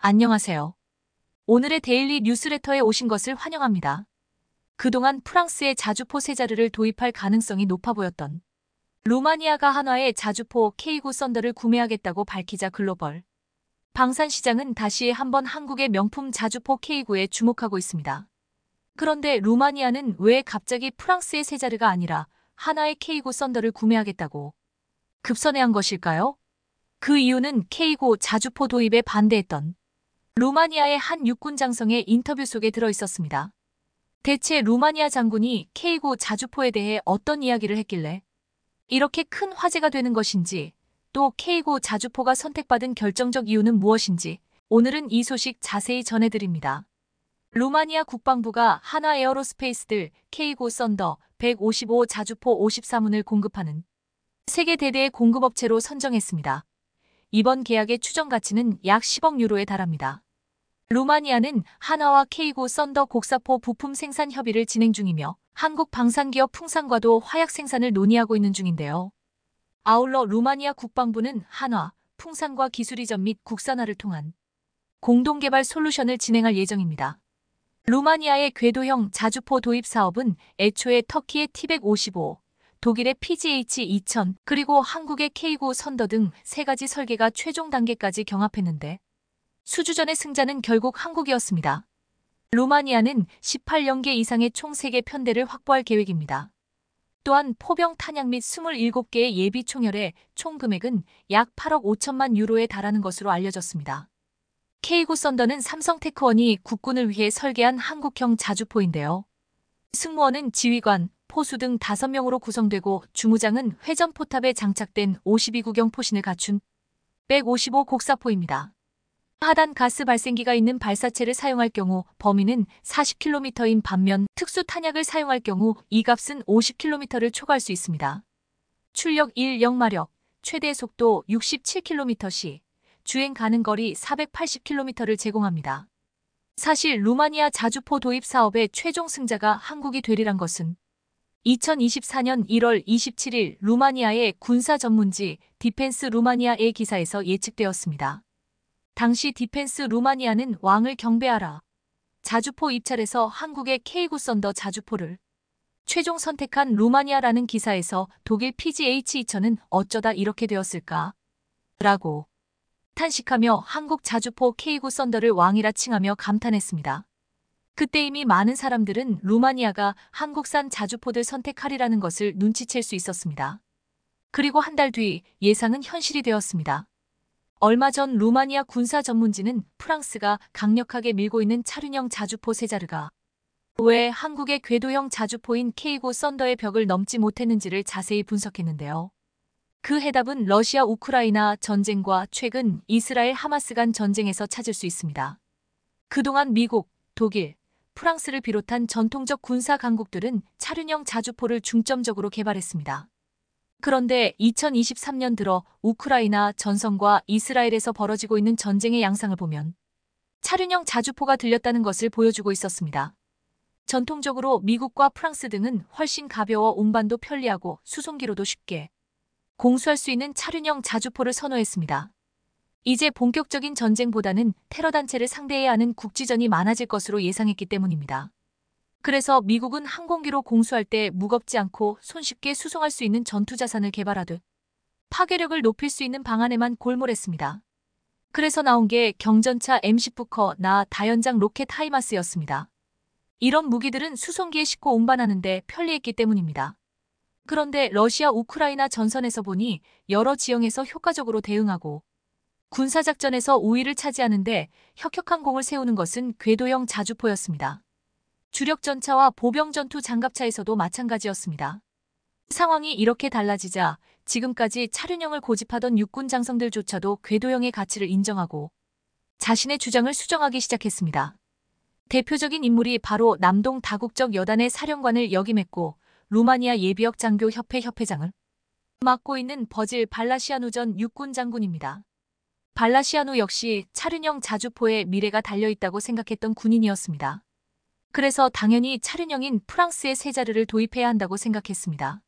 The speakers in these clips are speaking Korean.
안녕하세요. 오늘의 데일리 뉴스레터에 오신 것을 환영합니다. 그동안 프랑스의 자주포 세자르를 도입할 가능성이 높아 보였던 루마니아가 한화의 자주포 K9 썬더를 구매하겠다고 밝히자 글로벌 방산 시장은 다시 한번 한국의 명품 자주포 K9에 주목하고 있습니다. 그런데 루마니아는 왜 갑자기 프랑스의 세자르가 아니라 한화의 K9 썬더를 구매하겠다고 급선회한 것일까요? 그 이유는 K9 자주포 도입에 반대했던 루마니아의 한 육군 장성의 인터뷰 속에 들어 있었습니다. 대체 루마니아 장군이 K9 자주포에 대해 어떤 이야기를 했길래 이렇게 큰 화제가 되는 것인지, 또 K9 자주포가 선택받은 결정적 이유는 무엇인지 오늘은 이 소식 자세히 전해드립니다. 루마니아 국방부가 한화 에어로스페이스들 K9 썬더 155 자주포 54문을 공급하는 세계 대대의 공급업체로 선정했습니다. 이번 계약의 추정 가치는 약 10억 유로에 달합니다. 루마니아는 한화와 K9 썬더 곡사포 부품 생산 협의를 진행 중이며 한국 방산기업 풍산과도 화약 생산을 논의하고 있는 중인데요. 아울러 루마니아 국방부는 한화, 풍산과 기술 이전 및 국산화를 통한 공동개발 솔루션을 진행할 예정입니다. 루마니아의 궤도형 자주포 도입 사업은 애초에 터키의 T155, 독일의 PGH-2000, 그리고 한국의 K9 썬더 등 세 가지 설계가 최종 단계까지 경합했는데 수주전의 승자는 결국 한국이었습니다. 루마니아는 18연계 이상의 총 3개 편대를 확보할 계획입니다. 또한 포병 탄약 및 27개의 예비 총열의 총 금액은 약 8억 5천만 유로에 달하는 것으로 알려졌습니다. K9 썬더는 삼성테크원이 국군을 위해 설계한 한국형 자주포인데요. 승무원은 지휘관, 포수 등 5명으로 구성되고 주무장은 회전포탑에 장착된 52구경 포신을 갖춘 155 곡사포입니다. 하단 가스 발생기가 있는 발사체를 사용할 경우 범위는 40km인 반면 특수 탄약을 사용할 경우 이 값은 50km를 초과할 수 있습니다. 출력 1.0마력, 최대 속도 67km/시, 주행 가능 거리 480km를 제공합니다. 사실 루마니아 자주포 도입 사업의 최종 승자가 한국이 되리란 것은 2024년 1월 27일 루마니아의 군사 전문지 디펜스 루마니아의 기사에서 예측되었습니다. 당시 디펜스 루마니아는 왕을 경배하라. 자주포 입찰에서 한국의 K9 썬더 자주포를 최종 선택한 루마니아라는 기사에서 독일 PGH-2000은 어쩌다 이렇게 되었을까? 라고 탄식하며 한국 자주포 K9 썬더를 왕이라 칭하며 감탄했습니다. 그때 이미 많은 사람들은 루마니아가 한국산 자주포들 선택하리라는 것을 눈치챌 수 있었습니다. 그리고 한 달 뒤 예상은 현실이 되었습니다. 얼마 전 루마니아 군사 전문지는 프랑스가 강력하게 밀고 있는 차륜형 자주포 세자르가 왜 한국의 궤도형 자주포인 K9 썬더의 벽을 넘지 못했는지를 자세히 분석했는데요. 그 해답은 러시아 우크라이나 전쟁과 최근 이스라엘 하마스 간 전쟁에서 찾을 수 있습니다. 그동안 미국, 독일, 프랑스를 비롯한 전통적 군사 강국들은 차륜형 자주포를 중점적으로 개발했습니다. 그런데 2023년 들어 우크라이나 전선과 이스라엘에서 벌어지고 있는 전쟁의 양상을 보면 차륜형 자주포가 들렸다는 것을 보여주고 있었습니다. 전통적으로 미국과 프랑스 등은 훨씬 가벼워 운반도 편리하고 수송기로도 쉽게 공수할 수 있는 차륜형 자주포를 선호했습니다. 이제 본격적인 전쟁보다는 테러 단체를 상대해야 하는 국지전이 많아질 것으로 예상했기 때문입니다. 그래서 미국은 항공기로 공수할 때 무겁지 않고 손쉽게 수송할 수 있는 전투자산을 개발하듯 파괴력을 높일 수 있는 방안에만 골몰했습니다. 그래서 나온 게 경전차 M10 부커 나 다연장 로켓 하이마스였습니다. 이런 무기들은 수송기에 싣고 운반하는데 편리했기 때문입니다. 그런데 러시아 우크라이나 전선에서 보니 여러 지형에서 효과적으로 대응하고 군사작전에서 우위를 차지하는데 혁혁한 공을 세우는 것은 궤도형 자주포였습니다. 주력 전차와 보병 전투 장갑차에서도 마찬가지였습니다. 상황이 이렇게 달라지자 지금까지 차륜형을 고집하던 육군 장성들조차도 궤도형의 가치를 인정하고 자신의 주장을 수정하기 시작했습니다. 대표적인 인물이 바로 남동 다국적 여단의 사령관을 역임했고 루마니아 예비역 장교 협회 협회장을 맡고 있는 버질 발라시아누 전 육군 장군입니다. 발라시아누 역시 차륜형 자주포에 미래가 달려있다고 생각했던 군인이었습니다. 그래서 당연히 차륜형인 프랑스의 세자르를 도입해야 한다고 생각했습니다.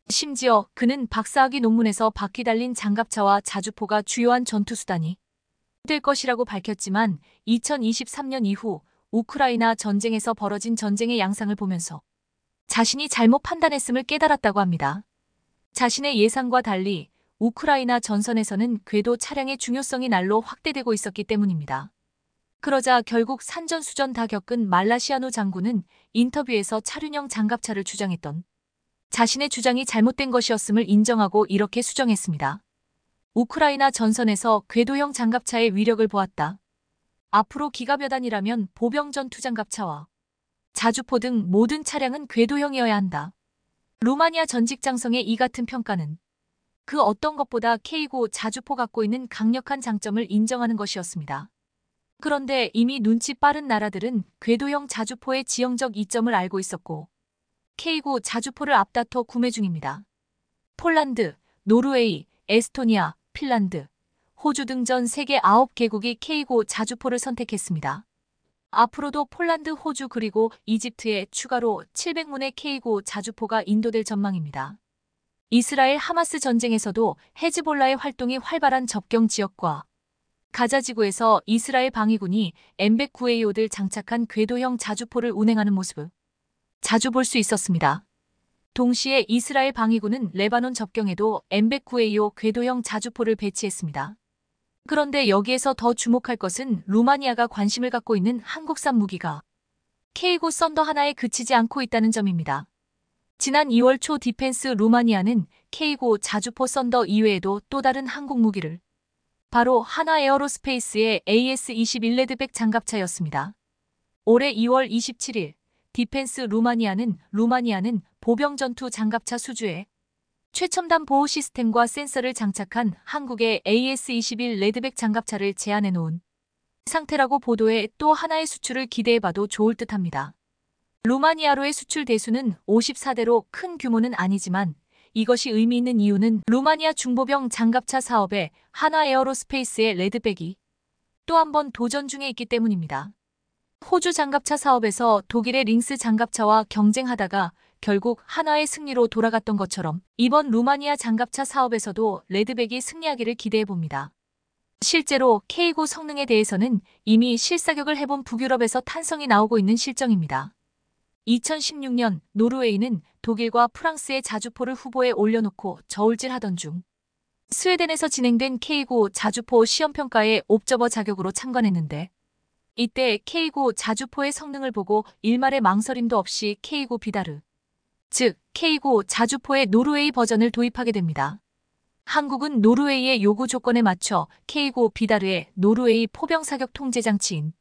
심지어 그는 박사학위 논문에서 바퀴 달린 장갑차와 자주포가 주요한 전투수단이 될 것이라고 밝혔지만 2023년 이후 우크라이나 전쟁에서 벌어진 전쟁의 양상을 보면서 자신이 잘못 판단했음을 깨달았다고 합니다. 자신의 예상과 달리 우크라이나 전선에서는 궤도 차량의 중요성이 날로 확대되고 있었기 때문입니다. 그러자 결국 산전수전 다 겪은 말라시아노 장군은 인터뷰에서 차륜형 장갑차를 주장했던 자신의 주장이 잘못된 것이었음을 인정하고 이렇게 수정했습니다. 우크라이나 전선에서 궤도형 장갑차의 위력을 보았다. 앞으로 기갑여 단이라면 보병 전투 장갑차와 자주포 등 모든 차량은 궤도형이어야 한다. 루마니아 전직 장성의 이 같은 평가는 그 어떤 것보다 K9 자주포 갖고 있는 강력한 장점을 인정하는 것이었습니다. 그런데 이미 눈치 빠른 나라들은 궤도형 자주포의 지형적 이점을 알고 있었고 K9 자주포를 앞다퉈 구매 중입니다. 폴란드, 노르웨이, 에스토니아, 핀란드, 호주 등 전 세계 9개국이 K9 자주포를 선택했습니다. 앞으로도 폴란드, 호주 그리고 이집트에 추가로 700문의 K9 자주포가 인도될 전망입니다. 이스라엘 하마스 전쟁에서도 헤즈볼라의 활동이 활발한 접경 지역과 가자 지구에서 이스라엘 방위군이 M109A5를 장착한 궤도형 자주포를 운행하는 모습을 자주 볼 수 있었습니다. 동시에 이스라엘 방위군은 레바논 접경에도 M109A5 궤도형 자주포를 배치했습니다. 그런데 여기에서 더 주목할 것은 루마니아가 관심을 갖고 있는 한국산 무기가 K9 썬더 하나에 그치지 않고 있다는 점입니다. 지난 2월 초 디펜스 루마니아는 K9 자주포 썬더 이외에도 또 다른 한국 무기를 바로 하나 에어로스페이스의 AS-21 레드백 장갑차였습니다. 올해 2월 27일 디펜스 루마니아는 보병 전투 장갑차 수주에 최첨단 보호 시스템과 센서를 장착한 한국의 AS-21 레드백 장갑차를 제안해 놓은 상태라고 보도해 또 하나의 수출을 기대해봐도 좋을 듯합니다. 루마니아로의 수출 대수는 54대로 큰 규모는 아니지만 이것이 의미 있는 이유는 루마니아 중보병 장갑차 사업에 하나 에어로스페이스의 레드백이 또 한 번 도전 중에 있기 때문입니다. 호주 장갑차 사업에서 독일의 링스 장갑차와 경쟁하다가 결국 하나의 승리로 돌아갔던 것처럼 이번 루마니아 장갑차 사업에서도 레드백이 승리하기를 기대해봅니다. 실제로 K9 성능에 대해서는 이미 실사격을 해본 북유럽에서 탄성이 나오고 있는 실정입니다. 2016년 노르웨이는 독일과 프랑스의 자주포를 후보에 올려놓고 저울질하던 중 스웨덴에서 진행된 K9 자주포 시험평가에 옵저버 자격으로 참관했는데 이때 K9 자주포의 성능을 보고 일말의 망설임도 없이 K9 비다르, 즉 K9 자주포의 노르웨이 버전을 도입하게 됩니다. 한국은 노르웨이의 요구 조건에 맞춰 K9 비다르의 노르웨이 포병 사격 통제 장치인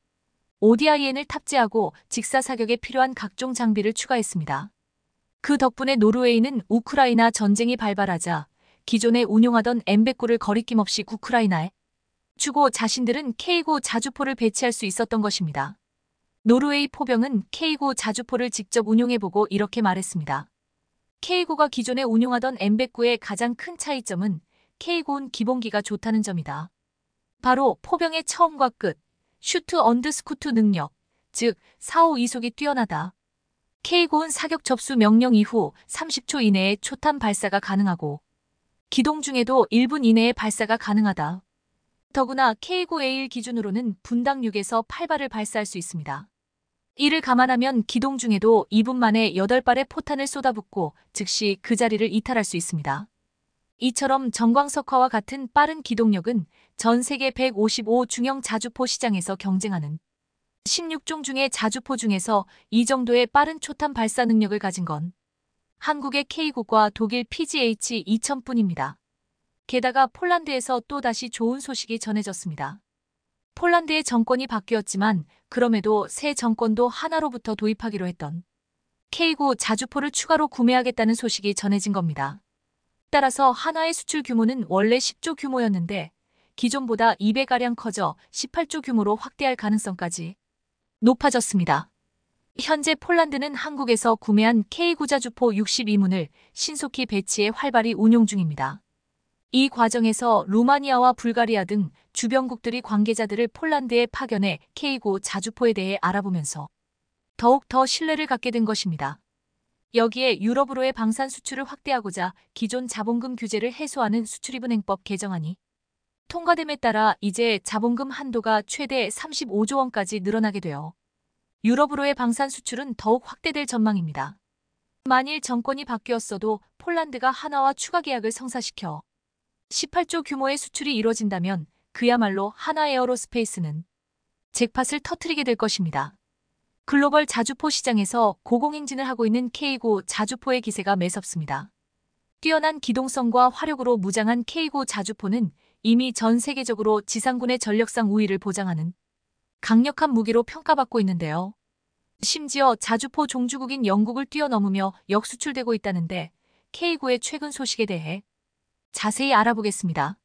ODIN을 탑재하고 직사 사격에 필요한 각종 장비를 추가했습니다. 그 덕분에 노르웨이는 우크라이나 전쟁이 발발하자 기존에 운용하던 M109를 거리낌 없이 우크라이나에 주고 자신들은 K9 자주포를 배치할 수 있었던 것입니다. 노르웨이 포병은 K9 자주포를 직접 운용해보고 이렇게 말했습니다. K9가 기존에 운용하던 M109의 가장 큰 차이점은 K9는 기본기가 좋다는 점이다. 바로 포병의 처음과 끝, 슈트 언드 스쿠트 능력, 즉 4호 이속이 뛰어나다. K9는 사격 접수 명령 이후 30초 이내에 초탄 발사가 가능하고 기동 중에도 1분 이내에 발사가 가능하다. 더구나 K9A1 기준으로는 분당 6에서 8발을 발사할 수 있습니다. 이를 감안하면 기동 중에도 2분 만에 8발의 포탄을 쏟아붓고 즉시 그 자리를 이탈할 수 있습니다. 이처럼 정광석화와 같은 빠른 기동력은 전 세계 155 중형 자주포 시장에서 경쟁하는 16종 중의 자주포 중에서 이 정도의 빠른 초탄 발사 능력을 가진 건 한국의 K9과 독일 PGH-2000뿐입니다. 게다가 폴란드에서 또다시 좋은 소식이 전해졌습니다. 폴란드의 정권이 바뀌었지만 그럼에도 새 정권도 하나로부터 도입하기로 했던 K9 자주포를 추가로 구매하겠다는 소식이 전해진 겁니다. 따라서 하나의 수출 규모는 원래 10조 규모였는데 기존보다 2배가량 커져 18조 규모로 확대할 가능성까지 높아졌습니다. 현재 폴란드는 한국에서 구매한 K9 자주포 62문을 신속히 배치해 활발히 운용 중입니다. 이 과정에서 루마니아와 불가리아 등 주변국들이 관계자들을 폴란드에 파견해 K9 자주포에 대해 알아보면서 더욱 더 신뢰를 갖게 된 것입니다. 여기에 유럽으로의 방산 수출을 확대하고자 기존 자본금 규제를 해소하는 수출입은행법 개정안이 통과됨에 따라 이제 자본금 한도가 최대 35조 원까지 늘어나게 되어 유럽으로의 방산 수출은 더욱 확대될 전망입니다. 만일 정권이 바뀌었어도 폴란드가 한화와 추가 계약을 성사시켜 18조 규모의 수출이 이뤄진다면 그야말로 한화 에어로스페이스는 잭팟을 터뜨리게 될 것입니다. 글로벌 자주포 시장에서 고공행진을 하고 있는 K9 자주포의 기세가 매섭습니다. 뛰어난 기동성과 화력으로 무장한 K9 자주포는 이미 전 세계적으로 지상군의 전력상 우위를 보장하는 강력한 무기로 평가받고 있는데요. 심지어 자주포 종주국인 영국을 뛰어넘으며 역수출되고 있다는데 K9의 최근 소식에 대해 자세히 알아보겠습니다.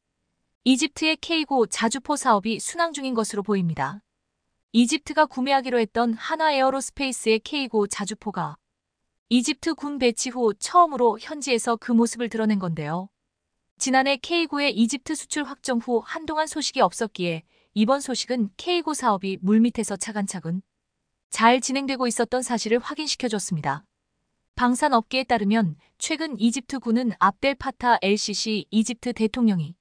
이집트의 K9 자주포 사업이 순항 중인 것으로 보입니다. 이집트가 구매하기로 했던 한화 에어로스페이스의 K9 자주포가 이집트 군 배치 후 처음으로 현지에서 그 모습을 드러낸 건데요. 지난해 K9의 이집트 수출 확정 후 한동안 소식이 없었기에 이번 소식은 K9 사업이 물밑에서 차근차근 잘 진행되고 있었던 사실을 확인시켜줬습니다. 방산업계에 따르면 최근 이집트 군은 압델 파타 LCC 이집트 대통령이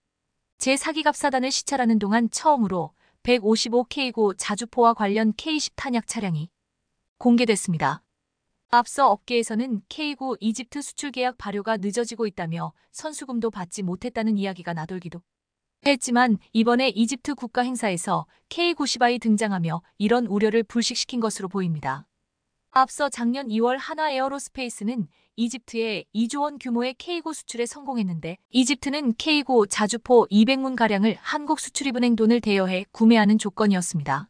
제4기갑 사단을 시찰하는 동안 처음으로 155K9 자주포와 관련 K10 탄약 차량이 공개됐습니다. 앞서 업계에서는 K9 이집트 수출 계약 발효가 늦어지고 있다며 선수금도 받지 못했다는 이야기가 나돌기도 했지만 이번에 이집트 국가 행사에서 K90i 등장하며 이런 우려를 불식시킨 것으로 보입니다. 앞서 작년 2월 한화 에어로스페이스는 이집트에 2조 원 규모의 K9 수출에 성공했는데 이집트는 K9 자주포 200문가량을 한국 수출입은행 돈을 대여해 구매하는 조건이었습니다.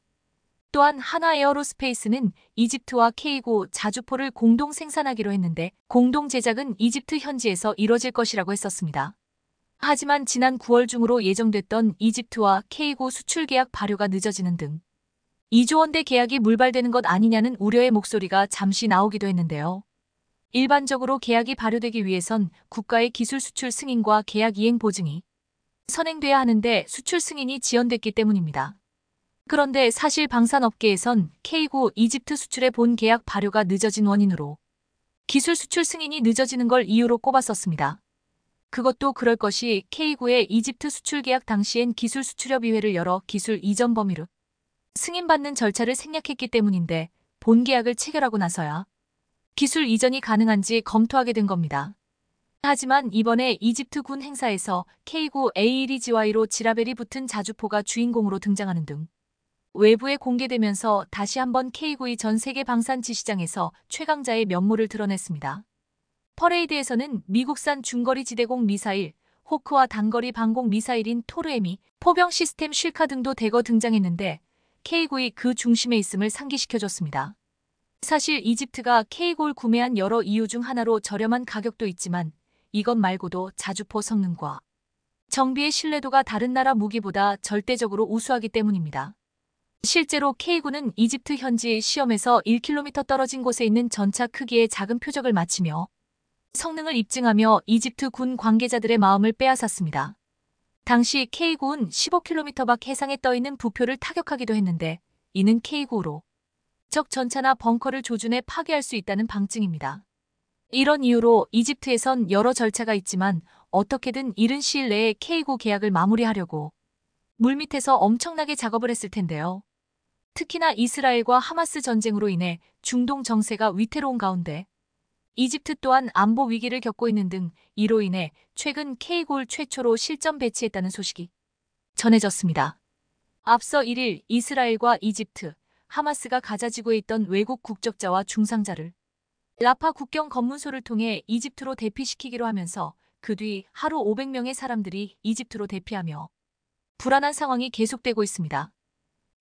또한 한화 에어로스페이스는 이집트와 K9 자주포를 공동 생산하기로 했는데 공동 제작은 이집트 현지에서 이뤄질 것이라고 했었습니다. 하지만 지난 9월 중으로 예정됐던 이집트와 K9 수출 계약 발효가 늦어지는 등 2조 원대 계약이 물발되는 것 아니냐는 우려의 목소리가 잠시 나오기도 했는데요. 일반적으로 계약이 발효되기 위해선 국가의 기술 수출 승인과 계약 이행 보증이 선행돼야 하는데 수출 승인이 지연됐기 때문입니다. 그런데 사실 방산업계에선 K9 이집트 수출의 본 계약 발효가 늦어진 원인으로 기술 수출 승인이 늦어지는 걸 이유로 꼽았었습니다. 그것도 그럴 것이 K9의 이집트 수출 계약 당시엔 기술 수출협의회를 열어 기술 이전 범위로 승인받는 절차를 생략했기 때문인데 본 계약을 체결하고 나서야 기술 이전이 가능한지 검토하게 된 겁니다. 하지만 이번에 이집트 군 행사에서 K9 AEDGY로 지라벨이 붙은 자주포가 주인공으로 등장하는 등 외부에 공개되면서 다시 한번 K9이 전 세계 방산 지시장에서 최강자의 면모를 드러냈습니다. 퍼레이드에서는 미국산 중거리 지대공 미사일, 호크와 단거리 방공 미사일인 토르에미, 포병 시스템 쉴카 등도 대거 등장했는데 K9이 그 중심에 있음을 상기시켜줬습니다. 사실 이집트가 K9를 구매한 여러 이유 중 하나로 저렴한 가격도 있지만 이것 말고도 자주포 성능과 정비의 신뢰도가 다른 나라 무기보다 절대적으로 우수하기 때문입니다. 실제로 K9는 이집트 현지 시험에서 1km 떨어진 곳에 있는 전차 크기의 작은 표적을 맞추며 성능을 입증하며 이집트 군 관계자들의 마음을 빼앗았습니다. 당시 K9는 15km 밖 해상에 떠있는 부표를 타격하기도 했는데 이는 K9로 적 전차나 벙커를 조준해 파괴할 수 있다는 방증입니다. 이런 이유로 이집트에선 여러 절차가 있지만 어떻게든 이른 시일 내에 K9 계약을 마무리하려고 물밑에서 엄청나게 작업을 했을 텐데요. 특히나 이스라엘과 하마스 전쟁으로 인해 중동 정세가 위태로운 가운데 이집트 또한 안보 위기를 겪고 있는 등 이로 인해 최근 K9를 최초로 실전 배치했다는 소식이 전해졌습니다. 앞서 1일 이스라엘과 이집트, 하마스가 가자지구에 있던 외국 국적자와 중상자를 라파 국경 검문소를 통해 이집트로 대피시키기로 하면서 그 뒤 하루 500명의 사람들이 이집트로 대피하며 불안한 상황이 계속되고 있습니다.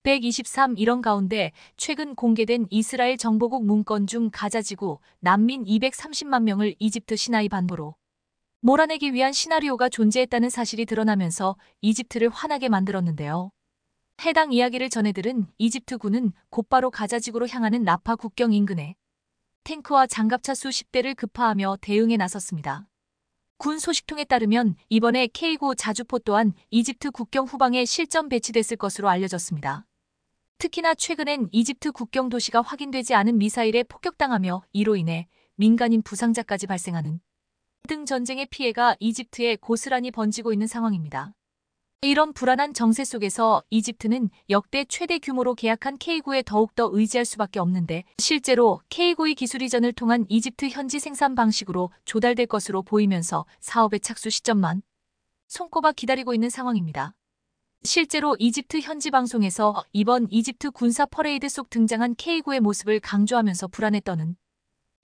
123 이런 가운데 최근 공개된 이스라엘 정보국 문건 중 가자지구 난민 230만 명을 이집트 시나이 반도로 몰아내기 위한 시나리오가 존재했다는 사실이 드러나면서 이집트를 화나게 만들었는데요. 해당 이야기를 전해들은 이집트군은 곧바로 가자지구로 향하는 라파 국경 인근에 탱크와 장갑차 수십 대를 급파하며 대응에 나섰습니다. 군 소식통에 따르면 이번에 K9 자주포 또한 이집트 국경 후방에 실전 배치됐을 것으로 알려졌습니다. 특히나 최근엔 이집트 국경 도시가 확인되지 않은 미사일에 폭격당하며 이로 인해 민간인 부상자까지 발생하는 등 전쟁의 피해가 이집트에 고스란히 번지고 있는 상황입니다. 이런 불안한 정세 속에서 이집트는 역대 최대 규모로 계약한 K9에 더욱더 의지할 수밖에 없는데, 실제로 K9의 기술 이전을 통한 이집트 현지 생산 방식으로 조달될 것으로 보이면서 사업의 착수 시점만 손꼽아 기다리고 있는 상황입니다. 실제로 이집트 현지 방송에서 이번 이집트 군사 퍼레이드 속 등장한 K9의 모습을 강조하면서 불안에 떠는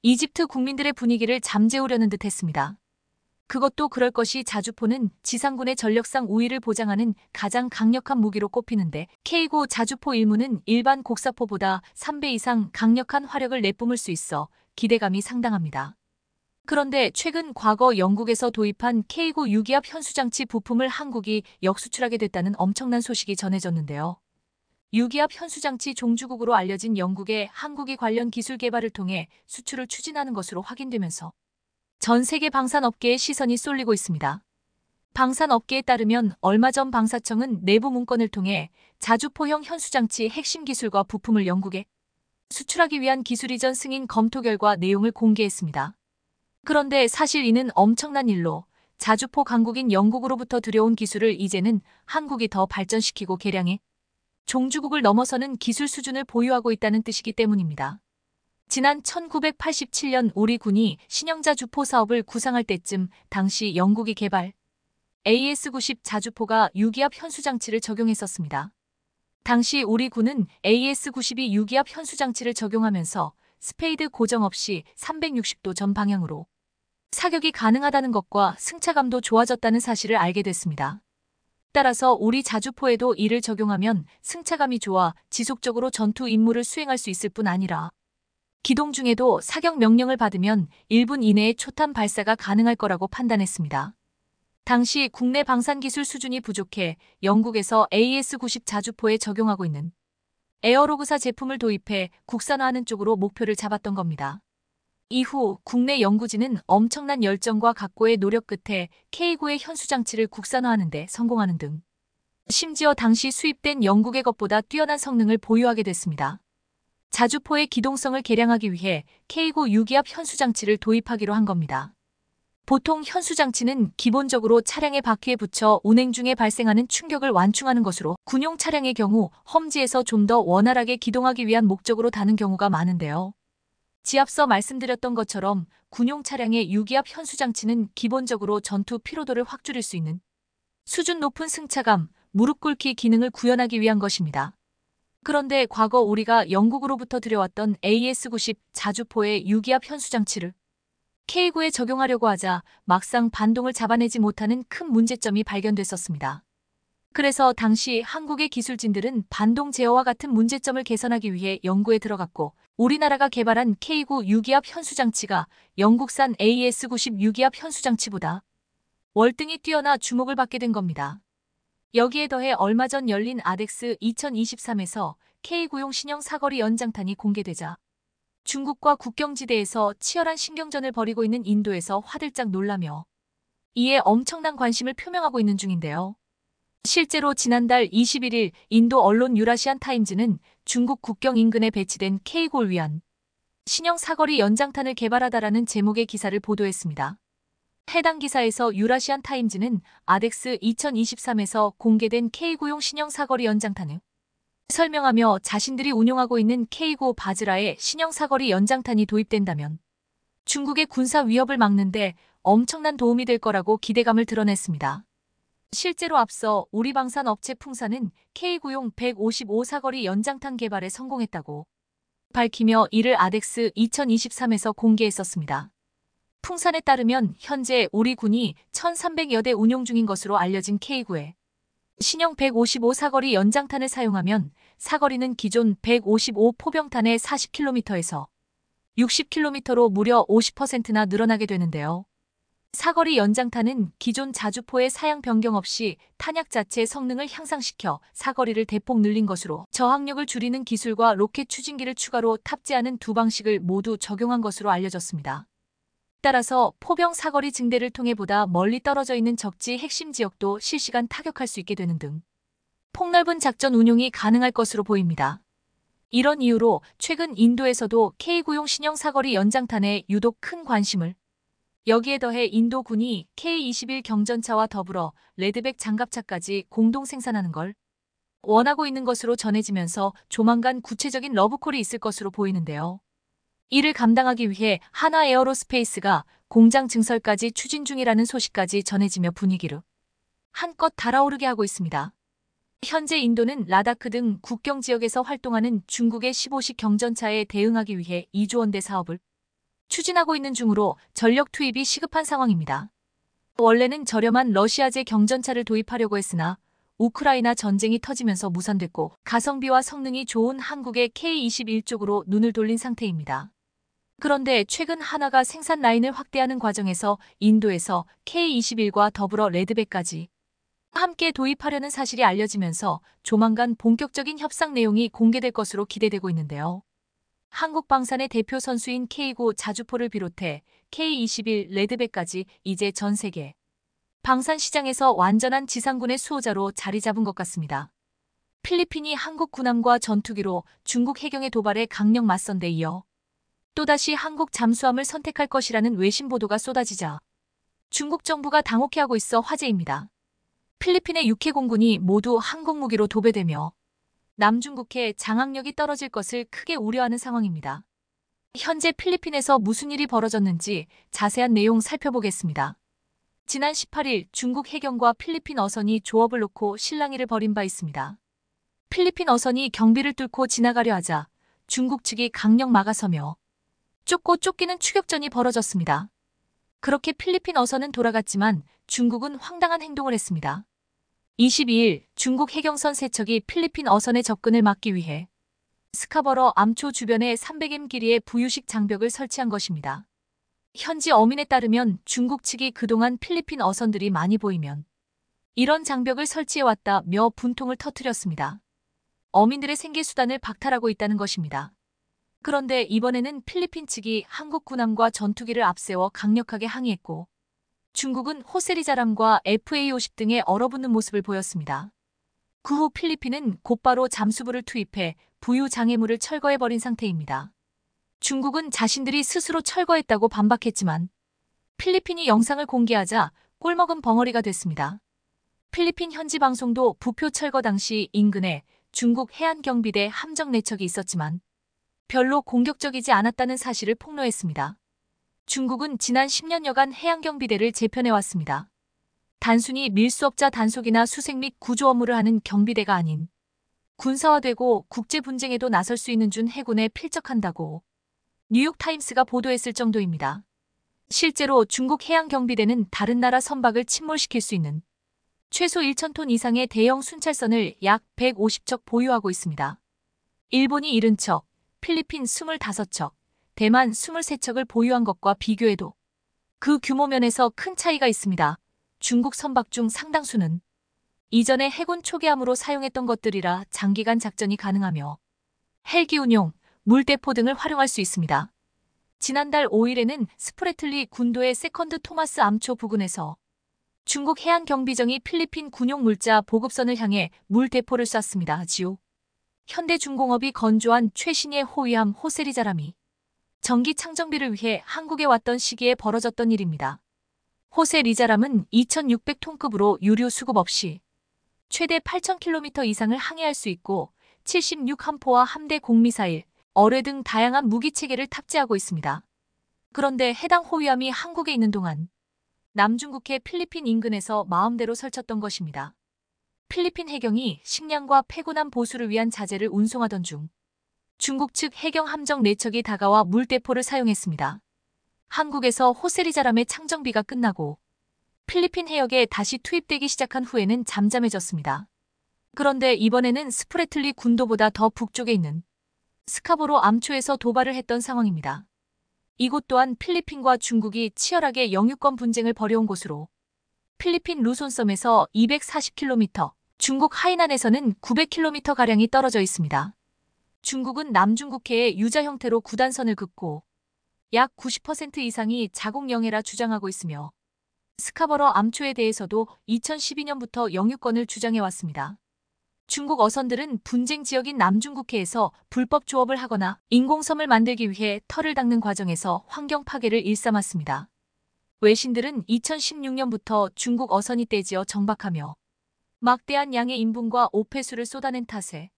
이집트 국민들의 분위기를 잠재우려는 듯 했습니다. 그것도 그럴 것이 자주포는 지상군의 전력상 우위를 보장하는 가장 강력한 무기로 꼽히는데, K9 자주포 일무는 일반 곡사포보다 3배 이상 강력한 화력을 내뿜을 수 있어 기대감이 상당합니다. 그런데 최근 과거 영국에서 도입한 K9 유기압 현수장치 부품을 한국이 역수출하게 됐다는 엄청난 소식이 전해졌는데요. 유기압 현수장치 종주국으로 알려진 영국에 한국이 관련 기술 개발을 통해 수출을 추진하는 것으로 확인되면서 전 세계 방산업계의 시선이 쏠리고 있습니다. 방산업계에 따르면 얼마 전 방사청은 내부 문건을 통해 자주포형 현수장치 핵심 기술과 부품을 영국에 수출하기 위한 기술 이전 승인 검토 결과 내용을 공개했습니다. 그런데 사실 이는 엄청난 일로, 자주포 강국인 영국으로부터 들여온 기술을 이제는 한국이 더 발전시키고 개량해 종주국을 넘어서는 기술 수준을 보유하고 있다는 뜻이기 때문입니다. 지난 1987년 우리 군이 신형자주포 사업을 구상할 때쯤 당시 영국이 개발 AS-90 자주포가 유기압 현수장치를 적용했었습니다. 당시 우리 군은 AS-92 유기압 현수장치를 적용하면서 스페이드 고정 없이 360도 전 방향으로 사격이 가능하다는 것과 승차감도 좋아졌다는 사실을 알게 됐습니다. 따라서 우리 자주포에도 이를 적용하면 승차감이 좋아 지속적으로 전투 임무를 수행할 수 있을 뿐 아니라 기동 중에도 사격 명령을 받으면 1분 이내에 초탄 발사가 가능할 거라고 판단했습니다. 당시 국내 방산기술 수준이 부족해 영국에서 AS-90 자주포에 적용하고 있는 에어로그사 제품을 도입해 국산화하는 쪽으로 목표를 잡았던 겁니다. 이후 국내 연구진은 엄청난 열정과 각고의 노력 끝에 K9의 현수장치를 국산화하는 데 성공하는 등 심지어 당시 수입된 영국의 것보다 뛰어난 성능을 보유하게 됐습니다. 자주포의 기동성을 개량하기 위해 K9 유기압 현수장치를 도입하기로 한 겁니다. 보통 현수장치는 기본적으로 차량의 바퀴에 붙여 운행 중에 발생하는 충격을 완충하는 것으로, 군용 차량의 경우 험지에서 좀 더 원활하게 기동하기 위한 목적으로 다는 경우가 많은데요. 앞서 말씀드렸던 것처럼 군용 차량의 유기압 현수장치는 기본적으로 전투 피로도를 확 줄일 수 있는 수준 높은 승차감, 무릎 꿇기 기능을 구현하기 위한 것입니다. 그런데 과거 우리가 영국으로부터 들여왔던 AS-90 자주포의 유기압 현수장치를 K9에 적용하려고 하자 막상 반동을 잡아내지 못하는 큰 문제점이 발견됐었습니다. 그래서 당시 한국의 기술진들은 반동 제어와 같은 문제점을 개선하기 위해 연구에 들어갔고, 우리나라가 개발한 K9 유기압 현수장치가 영국산 AS-90 유기압 현수장치보다 월등히 뛰어나 주목을 받게 된 겁니다. 여기에 더해 얼마 전 열린 아덱스 2023에서 K9용 신형 사거리 연장탄이 공개되자 중국과 국경지대에서 치열한 신경전을 벌이고 있는 인도에서 화들짝 놀라며 이에 엄청난 관심을 표명하고 있는 중인데요. 실제로 지난달 21일 인도 언론 유라시안 타임즈는 중국 국경 인근에 배치된 K9를 위한 신형 사거리 연장탄을 개발하다라는 제목의 기사를 보도했습니다. 해당 기사에서 유라시안 타임즈는 아덱스 2023에서 공개된 K9용 신형 사거리 연장탄을 설명하며 자신들이 운용하고 있는 K9 바즈라의 신형 사거리 연장탄이 도입된다면 중국의 군사 위협을 막는 데 엄청난 도움이 될 거라고 기대감을 드러냈습니다. 실제로 앞서 우리 방산 업체 풍산은 K9용 155 사거리 연장탄 개발에 성공했다고 밝히며 이를 아덱스 2023에서 공개했었습니다. 풍산에 따르면 현재 우리 군이 1,300여 대 운용 중인 것으로 알려진 K9에 신형 155 사거리 연장탄을 사용하면 사거리는 기존 155 포병탄의 40km에서 60km로 무려 50%나 늘어나게 되는데요. 사거리 연장탄은 기존 자주포의 사양 변경 없이 탄약 자체의 성능을 향상시켜 사거리를 대폭 늘린 것으로, 저항력을 줄이는 기술과 로켓 추진기를 추가로 탑재하는 두 방식을 모두 적용한 것으로 알려졌습니다. 따라서 포병 사거리 증대를 통해 보다 멀리 떨어져 있는 적지 핵심 지역도 실시간 타격할 수 있게 되는 등 폭넓은 작전 운용이 가능할 것으로 보입니다. 이런 이유로 최근 인도에서도 K9용 신형 사거리 연장탄에 유독 큰 관심을 여기에 더해 인도군이 K-21 경전차와 더불어 레드백 장갑차까지 공동 생산하는 걸 원하고 있는 것으로 전해지면서 조만간 구체적인 러브콜이 있을 것으로 보이는데요. 이를 감당하기 위해 한화 에어로스페이스가 공장 증설까지 추진 중이라는 소식까지 전해지며 분위기를 한껏 달아오르게 하고 있습니다. 현재 인도는 라다크 등 국경 지역에서 활동하는 중국의 15식 경전차에 대응하기 위해 2조 원대 사업을 추진하고 있는 중으로 전력 투입이 시급한 상황입니다. 원래는 저렴한 러시아제 경전차를 도입하려고 했으나 우크라이나 전쟁이 터지면서 무산됐고 가성비와 성능이 좋은 한국의 K-21 쪽으로 눈을 돌린 상태입니다. 그런데 최근 한화가 생산 라인을 확대하는 과정에서 인도에서 K-21과 더불어 레드백까지 함께 도입하려는 사실이 알려지면서 조만간 본격적인 협상 내용이 공개될 것으로 기대되고 있는데요. 한국방산의 대표 선수인 K9 자주포를 비롯해 K-21 레드백까지 이제 전 세계 방산 시장에서 완전한 지상군의 수호자로 자리 잡은 것 같습니다. 필리핀이 한국 군함과 전투기로 중국 해경의 도발에 강력 맞선 데 이어 또다시 한국 잠수함을 선택할 것이라는 외신 보도가 쏟아지자 중국 정부가 당혹해하고 있어 화제입니다. 필리핀의 육해 공군이 모두 한국 무기로 도배되며 남중국해 장악력이 떨어질 것을 크게 우려하는 상황입니다. 현재 필리핀에서 무슨 일이 벌어졌는지 자세한 내용 살펴보겠습니다. 지난 18일 중국 해경과 필리핀 어선이 조업을 놓고 실랑이를 벌인 바 있습니다. 필리핀 어선이 경비를 뚫고 지나가려 하자 중국 측이 강력 막아서며 쫓고 쫓기는 추격전이 벌어졌습니다. 그렇게 필리핀 어선은 돌아갔지만 중국은 황당한 행동을 했습니다. 22일 중국 해경선 3척이 필리핀 어선의 접근을 막기 위해 스카버러 암초 주변에 300m 길이의 부유식 장벽을 설치한 것입니다. 현지 어민에 따르면 중국 측이 그동안 필리핀 어선들이 많이 보이면 이런 장벽을 설치해왔다며 분통을 터뜨렸습니다. 어민들의 생계수단을 박탈하고 있다는 것입니다. 그런데 이번에는 필리핀 측이 한국 군함과 전투기를 앞세워 강력하게 항의했고 중국은 호세리자람과 FA-50 등에 얼어붙는 모습을 보였습니다. 그 후 필리핀은 곧바로 잠수부를 투입해 부유 장애물을 철거해버린 상태입니다. 중국은 자신들이 스스로 철거했다고 반박했지만 필리핀이 영상을 공개하자 꼴먹은 벙어리가 됐습니다. 필리핀 현지 방송도 부표 철거 당시 인근에 중국 해안경비대 함정 4척이 있었지만 별로 공격적이지 않았다는 사실을 폭로했습니다. 중국은 지난 10년여간 해양경비대를 재편해왔습니다. 단순히 밀수업자 단속이나 수색 및 구조 업무를 하는 경비대가 아닌 군사화되고 국제 분쟁에도 나설 수 있는 준 해군에 필적한다고 뉴욕타임스가 보도했을 정도입니다. 실제로 중국 해양경비대는 다른 나라 선박을 침몰시킬 수 있는 최소 1,000톤 이상의 대형 순찰선을 약 150척 보유하고 있습니다. 일본이 70척, 필리핀 25척, 대만 23척을 보유한 것과 비교해도 그 규모 면에서 큰 차이가 있습니다. 중국 선박 중 상당수는 이전에 해군 초기함으로 사용했던 것들이라 장기간 작전이 가능하며 헬기 운용, 물대포 등을 활용할 수 있습니다. 지난달 5일에는 스프래틀리 군도의 세컨드 토마스 암초 부근에서 중국 해안경비정이 필리핀 군용 물자 보급선을 향해 물대포를 쐈습니다. 현대중공업이 건조한 최신의 호위함 호세리자람이 전기 창정비를 위해 한국에 왔던 시기에 벌어졌던 일입니다. 호세리자람은 2,600톤급으로 유류 수급 없이 최대 8,000km 이상을 항해할 수 있고 76함포와 함대 공미사일, 어뢰 등 다양한 무기체계를 탑재하고 있습니다. 그런데 해당 호위함이 한국에 있는 동안 남중국해 필리핀 인근에서 마음대로 설쳤던 것입니다. 필리핀 해경이 식량과 패군함 보수를 위한 자재를 운송하던 중 중국 측 해경 함정 4척이 다가와 물대포를 사용했습니다. 한국에서 호세리자람의 창정비가 끝나고 필리핀 해역에 다시 투입되기 시작한 후에는 잠잠해졌습니다. 그런데 이번에는 스프래틀리 군도보다 더 북쪽에 있는 스카보로 암초에서 도발을 했던 상황입니다. 이곳 또한 필리핀과 중국이 치열하게 영유권 분쟁을 벌여온 곳으로 필리핀 루손섬에서 240km, 중국 하이난에서는 900km가량이 떨어져 있습니다. 중국은 남중국해에 유자 형태로 구단선을 긋고 약 90% 이상이 자국영해라 주장하고 있으며 스카버러 암초에 대해서도 2012년부터 영유권을 주장해왔습니다. 중국 어선들은 분쟁 지역인 남중국해에서 불법 조업을 하거나 인공섬을 만들기 위해 터를 닦는 과정에서 환경 파괴를 일삼았습니다. 외신들은 2016년부터 중국 어선이 떼지어 정박하며 막대한 양의 인분과 오폐수를 쏟아낸 탓에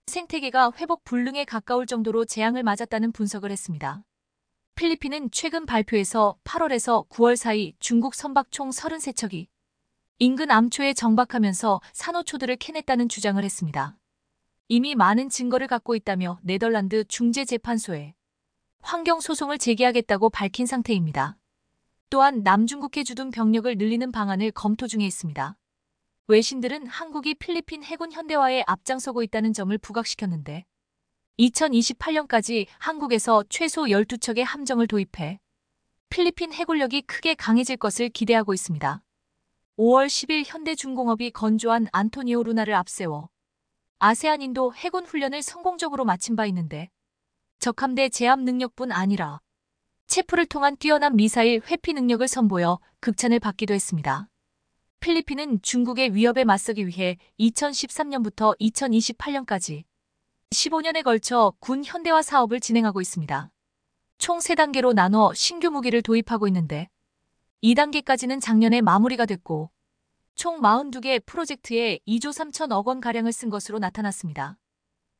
생태계가 회복 불능에 가까울 정도로 재앙을 맞았다는 분석을 했습니다. 필리핀은 최근 발표에서 8월에서 9월 사이 중국 선박 총 33척이 인근 암초에 정박하면서 산호초들을 캐냈다는 주장을 했습니다. 이미 많은 증거를 갖고 있다며 네덜란드 중재재판소에 환경소송을 제기하겠다고 밝힌 상태입니다. 또한 남중국해 주둔 병력을 늘리는 방안을 검토 중에 있습니다. 외신들은 한국이 필리핀 해군 현대화에 앞장서고 있다는 점을 부각시켰는데 2028년까지 한국에서 최소 12척의 함정을 도입해 필리핀 해군력이 크게 강해질 것을 기대하고 있습니다. 5월 10일 현대중공업이 건조한 안토니오 루나를 앞세워 아세안 인도 해군 훈련을 성공적으로 마친 바 있는데 적함대 제압 능력뿐 아니라 체프를 통한 뛰어난 미사일 회피 능력을 선보여 극찬을 받기도 했습니다. 필리핀은 중국의 위협에 맞서기 위해 2013년부터 2028년까지 15년에 걸쳐 군 현대화 사업을 진행하고 있습니다. 총 3단계로 나눠 신규 무기를 도입하고 있는데 2단계까지는 작년에 마무리가 됐고 총 42개 프로젝트에 2조 3천억 원가량을 쓴 것으로 나타났습니다.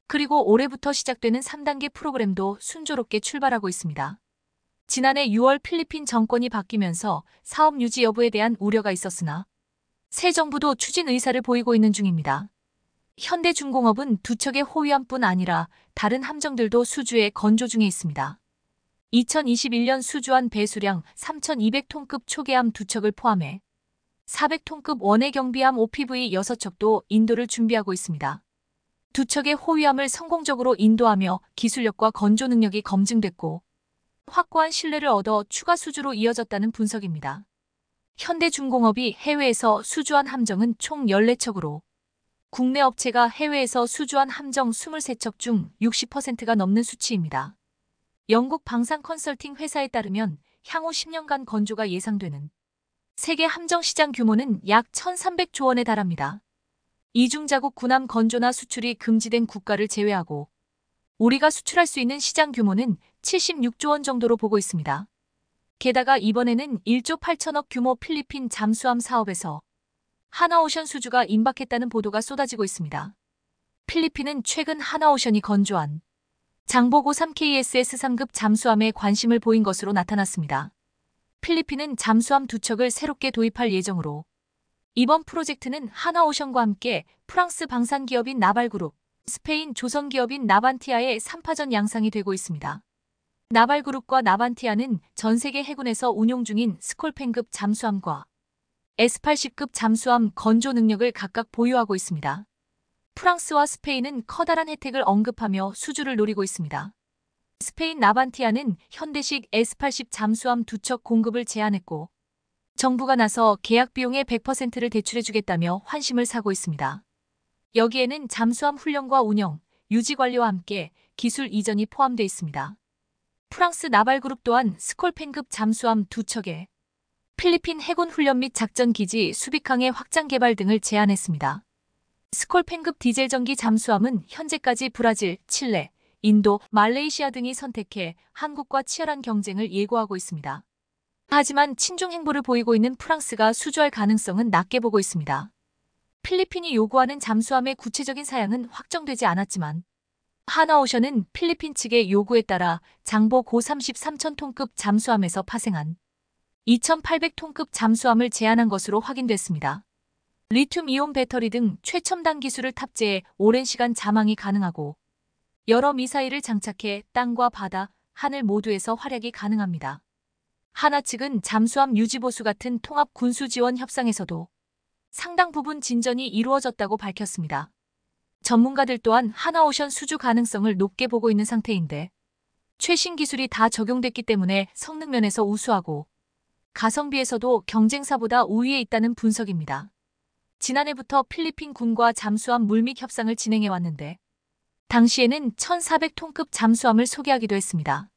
그리고 올해부터 시작되는 3단계 프로그램도 순조롭게 출발하고 있습니다. 지난해 6월 필리핀 정권이 바뀌면서 사업 유지 여부에 대한 우려가 있었으나 새 정부도 추진 의사를 보이고 있는 중입니다. 현대중공업은 2척의 호위함뿐 아니라 다른 함정들도 수주에 건조 중에 있습니다. 2021년 수주한 배수량 3,200톤급 초계함 2척을 포함해 400톤급 원해 경비함 OPV 6척도 인도를 준비하고 있습니다. 2척의 호위함을 성공적으로 인도하며 기술력과 건조 능력이 검증됐고 확고한 신뢰를 얻어 추가 수주로 이어졌다는 분석입니다. 현대중공업이 해외에서 수주한 함정은 총 14척으로 국내 업체가 해외에서 수주한 함정 23척 중 60%가 넘는 수치입니다. 영국 방산 컨설팅 회사에 따르면 향후 10년간 건조가 예상되는 세계 함정 시장 규모는 약 1,300조 원에 달합니다. 이중자국 군함 건조나 수출이 금지된 국가를 제외하고 우리가 수출할 수 있는 시장 규모는 76조 원 정도로 보고 있습니다. 게다가 이번에는 1조 8천억 규모 필리핀 잠수함 사업에서 하나오션 수주가 임박했다는 보도가 쏟아지고 있습니다. 필리핀은 최근 하나오션이 건조한 장보고 3KSS 3급 잠수함에 관심을 보인 것으로 나타났습니다. 필리핀은 잠수함 2척을 새롭게 도입할 예정으로 이번 프로젝트는 하나오션과 함께 프랑스 방산기업인 나발그룹, 스페인 조선기업인 나반티아의 3파전 양상이 되고 있습니다. 나발그룹과 나반티아는 전 세계 해군에서 운용 중인 스콜펜급 잠수함과 S-80급 잠수함 건조 능력을 각각 보유하고 있습니다. 프랑스와 스페인은 커다란 혜택을 언급하며 수주를 노리고 있습니다. 스페인 나반티아는 현대식 S-80 잠수함 2척 공급을 제안했고 정부가 나서 계약 비용의 100%를 대출해주겠다며 환심을 사고 있습니다. 여기에는 잠수함 훈련과 운영, 유지 관리와 함께 기술 이전이 포함되어 있습니다. 프랑스 나발그룹 또한 스콜펜급 잠수함 2척에 필리핀 해군 훈련 및 작전 기지 수비항의 확장 개발 등을 제안했습니다. 스콜펜급 디젤 전기 잠수함은 현재까지 브라질, 칠레, 인도, 말레이시아 등이 선택해 한국과 치열한 경쟁을 예고하고 있습니다. 하지만 친중 행보를 보이고 있는 프랑스가 수주할 가능성은 낮게 보고 있습니다. 필리핀이 요구하는 잠수함의 구체적인 사양은 확정되지 않았지만 하나오션은 필리핀 측의 요구에 따라 장보 고 33,000톤급 잠수함에서 파생한 2,800톤급 잠수함을 제안한 것으로 확인됐습니다. 리튬이온 배터리 등 최첨단 기술을 탑재해 오랜 시간 잠항이 가능하고 여러 미사일을 장착해 땅과 바다, 하늘 모두에서 활약이 가능합니다. 하나 측은 잠수함 유지보수 같은 통합 군수 지원 협상에서도 상당 부분 진전이 이루어졌다고 밝혔습니다. 전문가들 또한 하나오션 수주 가능성을 높게 보고 있는 상태인데 최신 기술이 다 적용됐기 때문에 성능 면에서 우수하고 가성비에서도 경쟁사보다 우위에 있다는 분석입니다. 지난해부터 필리핀 군과 잠수함 물밑 협상을 진행해 왔는데 당시에는 1,400톤급 잠수함을 소개하기도 했습니다.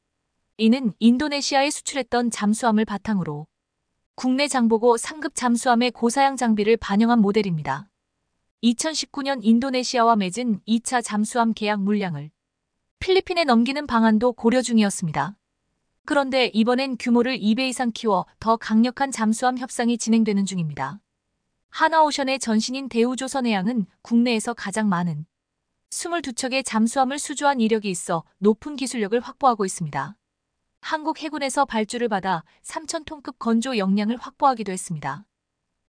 이는 인도네시아에 수출했던 잠수함을 바탕으로 국내 장보고 3급 잠수함의 고사양 장비를 반영한 모델입니다. 2019년 인도네시아와 맺은 2차 잠수함 계약 물량을 필리핀에 넘기는 방안도 고려 중이었습니다. 그런데 이번엔 규모를 2배 이상 키워 더 강력한 잠수함 협상이 진행되는 중입니다. 하나오션의 전신인 대우조선해양은 국내에서 가장 많은 22척의 잠수함을 수주한 이력이 있어 높은 기술력을 확보하고 있습니다. 한국 해군에서 발주를 받아 3,000톤급 건조 역량을 확보하기도 했습니다.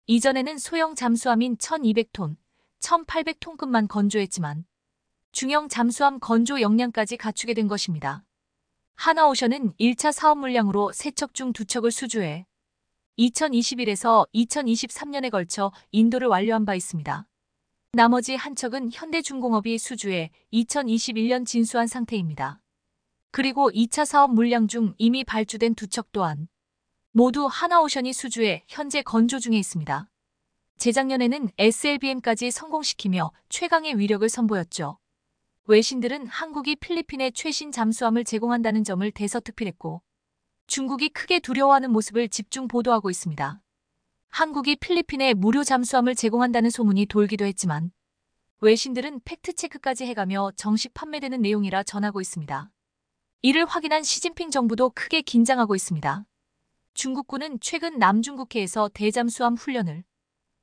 이전에는 소형 잠수함인 1,200톤, 1,800톤급만 건조했지만 중형 잠수함 건조 역량까지 갖추게 된 것입니다. 하나오션은 1차 사업 물량으로 3척 중 2척을 수주해 2021에서 2023년에 걸쳐 인도를 완료한 바 있습니다. 나머지 한 척은 현대중공업이 수주해 2021년 진수한 상태입니다. 그리고 2차 사업 물량 중 이미 발주된 2척 또한 모두 하나오션이 수주해 현재 건조 중에 있습니다. 재작년에는 SLBM까지 성공시키며 최강의 위력을 선보였죠. 외신들은 한국이 필리핀에 최신 잠수함을 제공한다는 점을 대서특필했고 중국이 크게 두려워하는 모습을 집중 보도하고 있습니다. 한국이 필리핀에 무료 잠수함을 제공한다는 소문이 돌기도 했지만 외신들은 팩트체크까지 해가며 정식 판매되는 내용이라 전하고 있습니다. 이를 확인한 시진핑 정부도 크게 긴장하고 있습니다. 중국군은 최근 남중국해에서 대잠수함 훈련을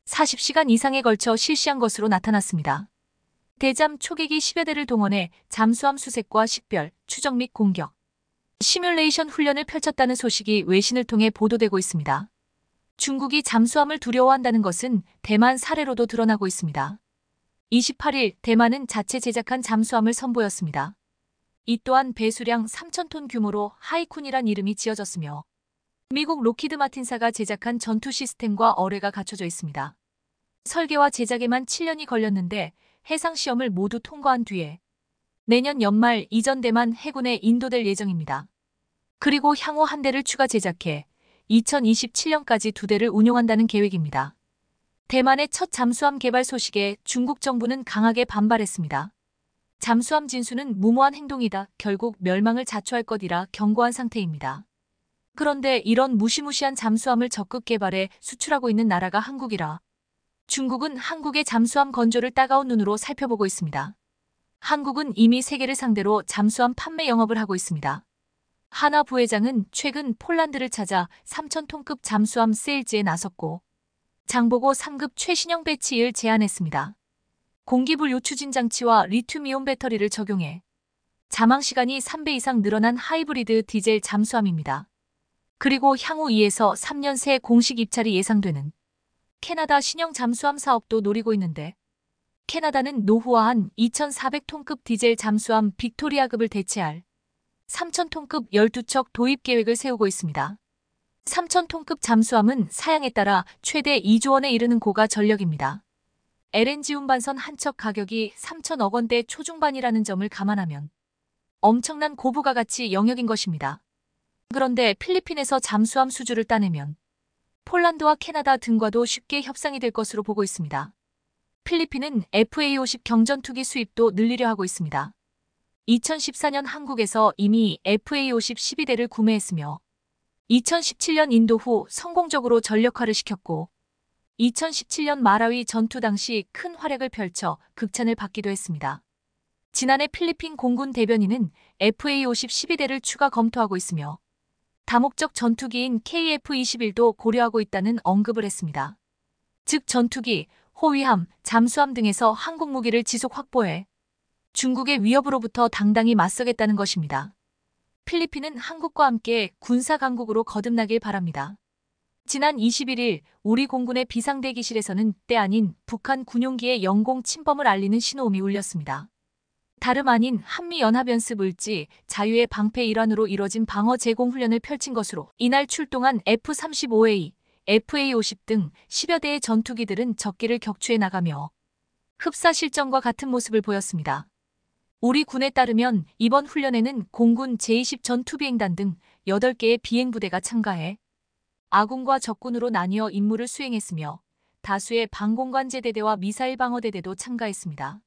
40시간 이상에 걸쳐 실시한 것으로 나타났습니다. 대잠 초계기 10여 대를 동원해 잠수함 수색과 식별, 추적 및 공격, 시뮬레이션 훈련을 펼쳤다는 소식이 외신을 통해 보도되고 있습니다. 중국이 잠수함을 두려워한다는 것은 대만 사례로도 드러나고 있습니다. 28일 대만은 자체 제작한 잠수함을 선보였습니다. 이 또한 배수량 3,000톤 규모로 하이쿤이란 이름이 지어졌으며 미국 로키드 마틴사가 제작한 전투 시스템과 어뢰가 갖춰져 있습니다. 설계와 제작에만 7년이 걸렸는데 해상 시험을 모두 통과한 뒤에 내년 연말 이전 대만 해군에 인도될 예정입니다. 그리고 향후 한 대를 추가 제작해 2027년까지 2대를 운용한다는 계획입니다. 대만의 첫 잠수함 개발 소식에 중국 정부는 강하게 반발했습니다. 잠수함 진수는 무모한 행동이다. 결국 멸망을 자초할 것이라 경고한 상태입니다. 그런데 이런 무시무시한 잠수함을 적극 개발해 수출하고 있는 나라가 한국이라 중국은 한국의 잠수함 건조를 따가운 눈으로 살펴보고 있습니다. 한국은 이미 세계를 상대로 잠수함 판매 영업을 하고 있습니다. 하나 부회장은 최근 폴란드를 찾아 3,000톤급 잠수함 세일즈에 나섰고 장보고 3급 최신형 배치를 제안했습니다. 공기불 요추진 장치와 리튬이온 배터리를 적용해 잠항 시간이 3배 이상 늘어난 하이브리드 디젤 잠수함입니다. 그리고 향후 2에서 3년 새 공식 입찰이 예상되는 캐나다 신형 잠수함 사업도 노리고 있는데 캐나다는 노후화한 2,400톤급 디젤 잠수함 빅토리아급을 대체할 3,000톤급 12척 도입 계획을 세우고 있습니다. 3,000톤급 잠수함은 사양에 따라 최대 2조 원에 이르는 고가 전력입니다. LNG 운반선 한 척 가격이 3,000억 원대 초중반이라는 점을 감안하면 엄청난 고부가 가치 영역인 것입니다. 그런데 필리핀에서 잠수함 수주를 따내면 폴란드와 캐나다 등과도 쉽게 협상이 될 것으로 보고 있습니다. 필리핀은 FA-50 경전투기 수입도 늘리려 하고 있습니다. 2014년 한국에서 이미 FA-50 12대를 구매했으며 2017년 인도 후 성공적으로 전력화를 시켰고 2017년 마라위 전투 당시 큰 활약을 펼쳐 극찬을 받기도 했습니다. 지난해 필리핀 공군 대변인은 FA-50 12대를 추가 검토하고 있으며 다목적 전투기인 KF-21도 고려하고 있다는 언급을 했습니다. 즉 전투기, 호위함, 잠수함 등에서 한국 무기를 지속 확보해 중국의 위협으로부터 당당히 맞서겠다는 것입니다. 필리핀은 한국과 함께 군사 강국으로 거듭나길 바랍니다. 지난 21일 우리 공군의 비상대기실에서는 때 아닌 북한 군용기의 영공 침범을 알리는 신호음이 울렸습니다. 다름 아닌 한미연합연습 을지 자유의 방패 일환으로 이뤄진 방어 제공 훈련을 펼친 것으로 이날 출동한 F-35A, FA-50 등 10여 대의 전투기들은 적기를 격추해 나가며 흡사 실전과 같은 모습을 보였습니다. 우리 군에 따르면 이번 훈련에는 공군 제20 전투비행단 등 8개의 비행부대가 참가해 아군과 적군으로 나뉘어 임무를 수행했으며 다수의 방공관제대대와 미사일 방어대대도 참가했습니다.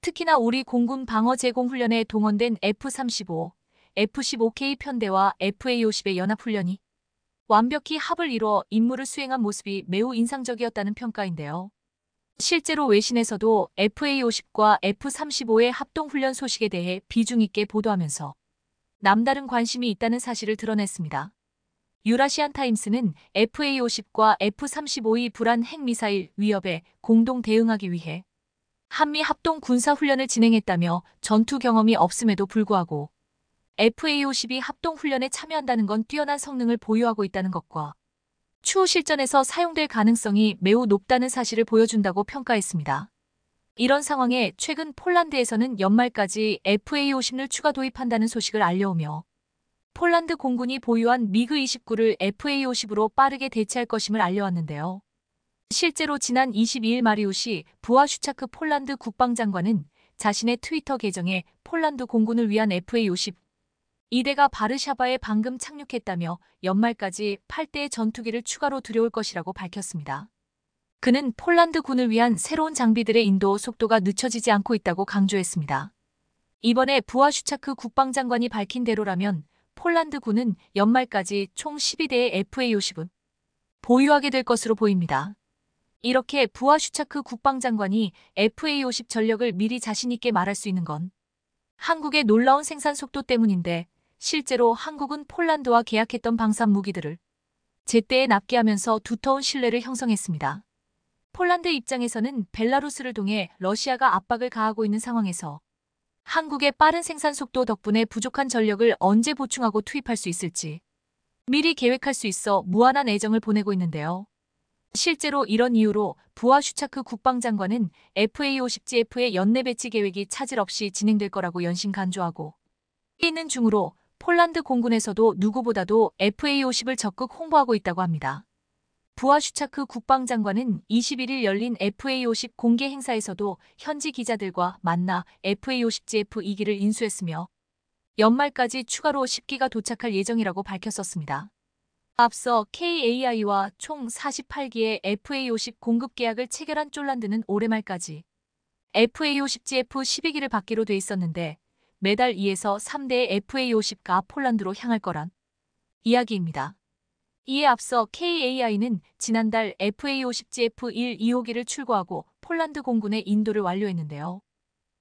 특히나 우리 공군 방어 제공 훈련에 동원된 F-35, F-15K 편대와 FA-50의 연합훈련이 완벽히 합을 이뤄 임무를 수행한 모습이 매우 인상적이었다는 평가인데요. 실제로 외신에서도 FA-50과 F-35의 합동훈련 소식에 대해 비중 있게 보도하면서 남다른 관심이 있다는 사실을 드러냈습니다. 유라시안 타임스는 FA-50과 F-35의 불안 핵미사일 위협에 공동 대응하기 위해 한미 합동 군사훈련을 진행했다며 전투 경험이 없음에도 불구하고 FA-50이 합동훈련에 참여한다는 건 뛰어난 성능을 보유하고 있다는 것과 추후 실전에서 사용될 가능성이 매우 높다는 사실을 보여준다고 평가했습니다. 이런 상황에 최근 폴란드에서는 연말까지 FA-50을 추가 도입한다는 소식을 알려오며 폴란드 공군이 보유한 미그-29를 FA-50으로 빠르게 대체할 것임을 알려왔는데요. 실제로 지난 22일 마리우시 부아슈차크 폴란드 국방장관은 자신의 트위터 계정에 폴란드 공군을 위한 FA-50 2대가 바르샤바에 방금 착륙했다며 연말까지 8대의 전투기를 추가로 들여올 것이라고 밝혔습니다. 그는 폴란드 군을 위한 새로운 장비들의 인도 속도가 늦춰지지 않고 있다고 강조했습니다. 이번에 부아슈차크 국방장관이 밝힌 대로라면 폴란드 군은 연말까지 총 12대의 FA-50을 보유하게 될 것으로 보입니다. 이렇게 부아슈차크 국방장관이 FA-50 전력을 미리 자신있게 말할 수 있는 건 한국의 놀라운 생산 속도 때문인데 실제로 한국은 폴란드와 계약했던 방산 무기들을 제때에 납기하면서 두터운 신뢰를 형성했습니다. 폴란드 입장에서는 벨라루스를 통해 러시아가 압박을 가하고 있는 상황에서 한국의 빠른 생산 속도 덕분에 부족한 전력을 언제 보충하고 투입할 수 있을지 미리 계획할 수 있어 무한한 애정을 보내고 있는데요. 실제로 이런 이유로 부아슈차크 국방장관은 FA-50GF의 연내 배치 계획이 차질 없이 진행될 거라고 연신 간주하고 있는 중으로 폴란드 공군에서도 누구보다도 FA-50을 적극 홍보하고 있다고 합니다. 부아슈차크 국방장관은 21일 열린 FA-50 공개 행사에서도 현지 기자들과 만나 FA-50GF 2기를 인수했으며 연말까지 추가로 10기가 도착할 예정이라고 밝혔었습니다. 앞서 KAI와 총 48기의 FA-50 공급 계약을 체결한 쫄란드는 올해 말까지 FA-50GF 12기를 받기로 돼 있었는데 매달 2에서 3대의 FA-50가 폴란드로 향할 거란 이야기입니다. 이에 앞서 KAI는 지난달 FA-50GF 1, 2호기를 출고하고 폴란드 공군에 인도를 완료했는데요.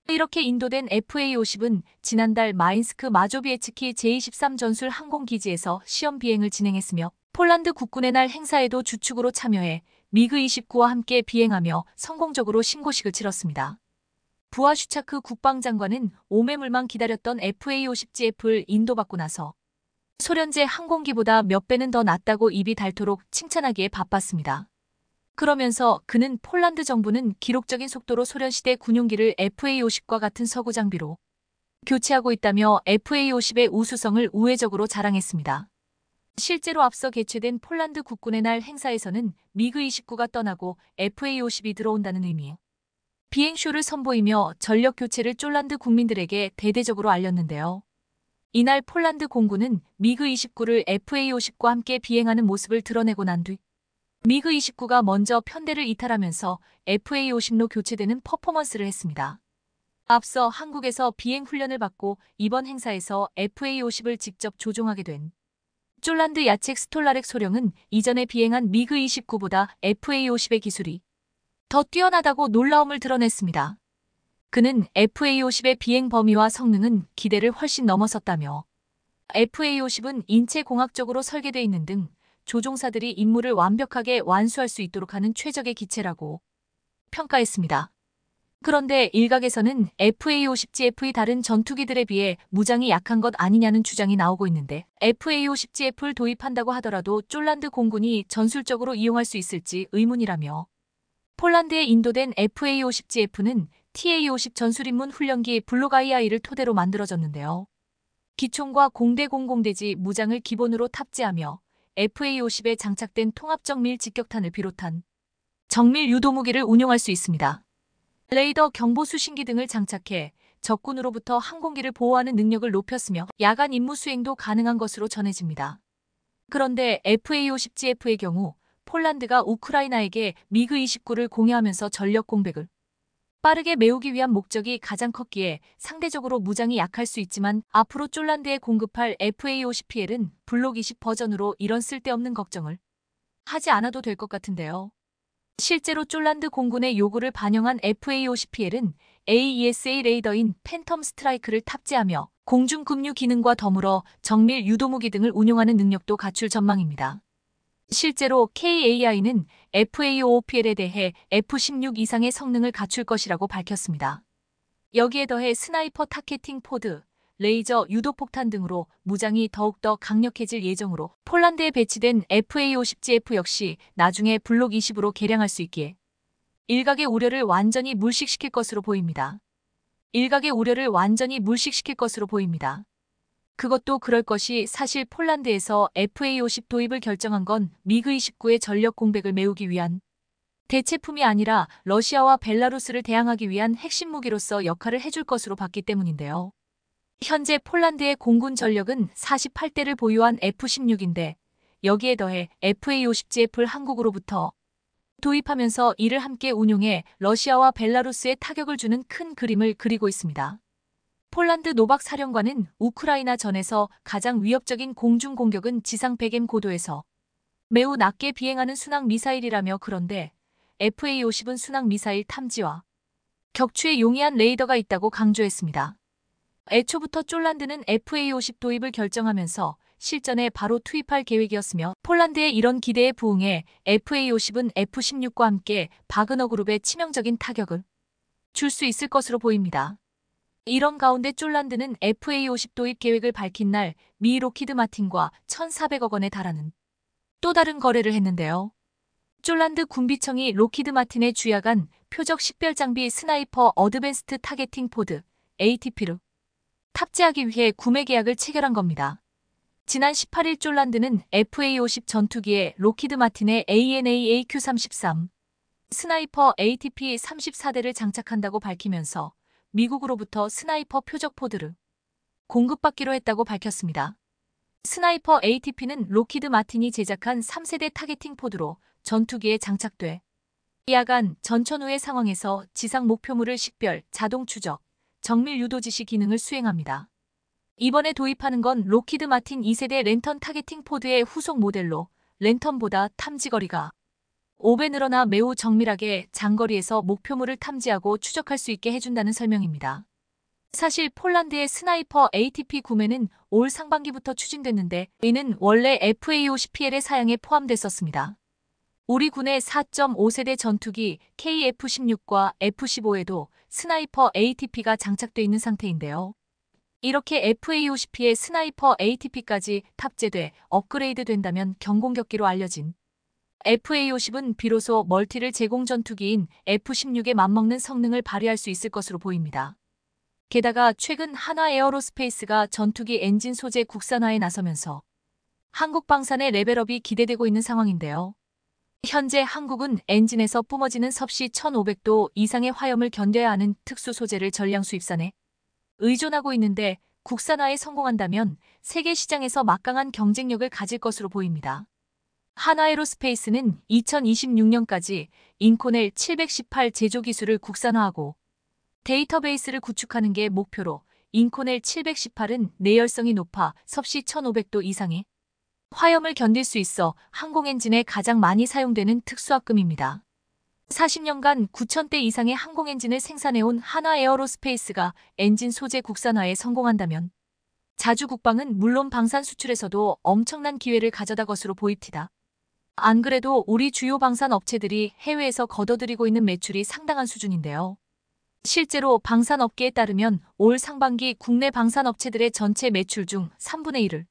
이렇게 인도된 FA-50은 지난달 마인스크 마조비에츠키 제23 전술 항공기지에서 시험 비행을 진행했으며 폴란드 국군의 날 행사에도 주축으로 참여해 미그-29와 함께 비행하며 성공적으로 신고식을 치렀습니다. 부아슈차크 국방장관은 오매물만 기다렸던 FA-50GF를 인도받고 나서 소련제 항공기보다 몇 배는 더 낫다고 입이 닳도록 칭찬하기에 바빴습니다. 그러면서 그는 폴란드 정부는 기록적인 속도로 소련시대 군용기를 FA-50과 같은 서구 장비로 교체하고 있다며 FA-50의 우수성을 우회적으로 자랑했습니다. 실제로 앞서 개최된 폴란드 국군의 날 행사에서는 미그-29가 떠나고 FA-50이 들어온다는 의미의 비행쇼를 선보이며 전력 교체를 쫄란드 국민들에게 대대적으로 알렸는데요. 이날 폴란드 공군은 미그-29를 FA-50과 함께 비행하는 모습을 드러내고 난 뒤 미그-29가 먼저 편대를 이탈하면서 FA-50로 교체되는 퍼포먼스를 했습니다. 앞서 한국에서 비행 훈련을 받고 이번 행사에서 FA-50을 직접 조종하게 된 쫄란드 야첵 스톨라렉 소령은 이전에 비행한 미그-29보다 FA-50의 기술이 더 뛰어나다고 놀라움을 드러냈습니다. 그는 FA-50의 비행 범위와 성능은 기대를 훨씬 넘어섰다며 FA-50은 인체공학적으로 설계되어 있는 등 조종사들이 임무를 완벽하게 완수할 수 있도록 하는 최적의 기체라고 평가했습니다. 그런데 일각에서는 FA-50GF의 다른 전투기들에 비해 무장이 약한 것 아니냐는 주장이 나오고 있는데 FA-50GF를 도입한다고 하더라도 쫄란드 공군이 전술적으로 이용할 수 있을지 의문이라며 폴란드에 인도된 FA-50GF는 TA-50 전술입문 훈련기 블로가이아이를 토대로 만들어졌는데요. 기총과 공대 공공대지 무장을 기본으로 탑재하며 FA-50에 장착된 통합정밀 직격탄을 비롯한 정밀 유도무기를 운용할 수 있습니다. 레이더 경보 수신기 등을 장착해 적군으로부터 항공기를 보호하는 능력을 높였으며 야간 임무 수행도 가능한 것으로 전해집니다. 그런데 FA-50GF의 경우 폴란드가 우크라이나에게 미그-29를 공여하면서 전력 공백을 빠르게 메우기 위한 목적이 가장 컸기에 상대적으로 무장이 약할 수 있지만 앞으로 쫄란드에 공급할 FA-50PL은 블록 20 버전으로 이런 쓸데없는 걱정을 하지 않아도 될 것 같은데요. 실제로 쫄란드 공군의 요구를 반영한 FA-50PL은 AESA 레이더인 팬텀 스트라이크를 탑재하며 공중급류 기능과 더불어 정밀 유도무기 등을 운용하는 능력도 갖출 전망입니다. 실제로 KAI는 FAOOPL에 대해 F-16 이상의 성능을 갖출 것이라고 밝혔습니다. 여기에 더해 스나이퍼 타겟팅 포드, 레이저 유도폭탄 등으로 무장이 더욱더 강력해질 예정으로 폴란드에 배치된 FA-50GF 역시 나중에 블록 20으로 개량할 수 있기에 일각의 우려를 완전히 물식시킬 것으로 보입니다. 그것도 그럴 것이 사실 폴란드에서 FA-50 도입을 결정한 건 미그-29의 전력 공백을 메우기 위한 대체품이 아니라 러시아와 벨라루스를 대항하기 위한 핵심 무기로서 역할을 해줄 것으로 봤기 때문인데요. 현재 폴란드의 공군 전력은 48대를 보유한 F-16인데 여기에 더해 FA-50GF를 한국으로부터 도입하면서 이를 함께 운용해 러시아와 벨라루스에 타격을 주는 큰 그림을 그리고 있습니다. 폴란드 노박 사령관은 우크라이나 전에서 가장 위협적인 공중 공격은 지상 100m 고도에서 매우 낮게 비행하는 순항 미사일이라며 그런데 FA-50은 순항 미사일 탐지와 격추에 용이한 레이더가 있다고 강조했습니다. 애초부터 폴란드는 FA-50 도입을 결정하면서 실전에 바로 투입할 계획이었으며 폴란드의 이런 기대에 부응해 FA-50은 F-16과 함께 바그너 그룹에 치명적인 타격을 줄 수 있을 것으로 보입니다. 이런 가운데 폴란드는 FA-50 도입 계획을 밝힌 날 미 로키드 마틴과 1,400억 원에 달하는 또 다른 거래를 했는데요. 폴란드 군비청이 로키드 마틴에 주약한 표적 식별장비 스나이퍼 어드밴스트 타겟팅 포드 ATP를 탑재하기 위해 구매 계약을 체결한 겁니다. 지난 18일 폴란드는 FA-50 전투기에 로키드 마틴의 AN/AQ-33 스나이퍼 ATP 34대를 장착한다고 밝히면서 미국으로부터 스나이퍼 표적 포드를 공급받기로 했다고 밝혔습니다. 스나이퍼 ATP는 로키드 마틴이 제작한 3세대 타겟팅 포드로 전투기에 장착돼 야간, 전천 후의 상황에서 지상 목표물을 식별, 자동 추적, 정밀 유도 지시 기능을 수행합니다. 이번에 도입하는 건 로키드 마틴 2세대 랜턴 타겟팅 포드의 후속 모델로 랜턴보다 탐지거리가 5배 늘어나 매우 정밀하게 장거리에서 목표물을 탐지하고 추적할 수 있게 해준다는 설명입니다. 사실 폴란드의 스나이퍼 ATP 구매는 올 상반기부터 추진됐는데 이는 원래 FA-50PL의 사양에 포함됐었습니다. 우리 군의 4.5세대 전투기 KF-16과 F-15에도 스나이퍼 ATP가 장착돼 있는 상태인데요. 이렇게 FA-50P의 스나이퍼 ATP까지 탑재돼 업그레이드 된다면 경공격기로 알려진 FA-50은 비로소 멀티를 제공 전투기인 F-16에 맞먹는 성능을 발휘할 수 있을 것으로 보입니다. 게다가 최근 한화 에어로스페이스가 전투기 엔진 소재 국산화에 나서면서 한국 방산의 레벨업이 기대되고 있는 상황인데요. 현재 한국은 엔진에서 뿜어지는 섭씨 1500도 이상의 화염을 견뎌야 하는 특수 소재를 전량 수입산에 의존하고 있는데 국산화에 성공한다면 세계 시장에서 막강한 경쟁력을 가질 것으로 보입니다. 한화에로스페이스는 2026년까지 인코넬 718 제조 기술을 국산화하고 데이터베이스를 구축하는 게 목표로 인코넬 718은 내열성이 높아 섭씨 1500도 이상의 화염을 견딜 수 있어 항공엔진에 가장 많이 사용되는 특수합금입니다. 40년간 9,000대 이상의 항공엔진을 생산해온 한화에어로스페이스가 엔진 소재 국산화에 성공한다면 자주 국방은 물론 방산 수출에서도 엄청난 기회를 가져다 것으로 보입니다. 안 그래도 우리 주요 방산 업체들이 해외에서 거둬들이고 있는 매출이 상당한 수준인데요. 실제로 방산업계에 따르면 올 상반기 국내 방산업체들의 전체 매출 중 3분의 1을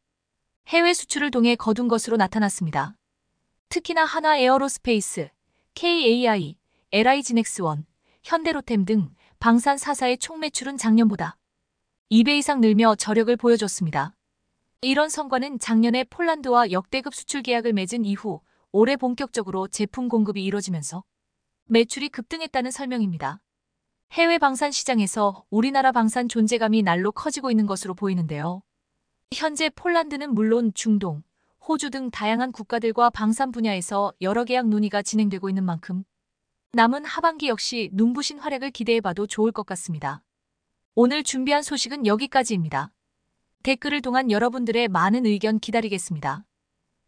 해외 수출을 통해 거둔 것으로 나타났습니다. 특히나 한화에어로스페이스, KAI, LI지넥스원, 현대로템 등 방산 4사의 총 매출은 작년보다 2배 이상 늘며 저력을 보여줬습니다. 이런 성과는 작년에 폴란드와 역대급 수출 계약을 맺은 이후 올해 본격적으로 제품 공급이 이뤄지면서 매출이 급등했다는 설명입니다. 해외 방산 시장에서 우리나라 방산 존재감이 날로 커지고 있는 것으로 보이는데요. 현재 폴란드는 물론 중동, 호주 등 다양한 국가들과 방산 분야에서 여러 계약 논의가 진행되고 있는 만큼 남은 하반기 역시 눈부신 활약을 기대해봐도 좋을 것 같습니다. 오늘 준비한 소식은 여기까지입니다. 댓글을 통한 여러분들의 많은 의견 기다리겠습니다.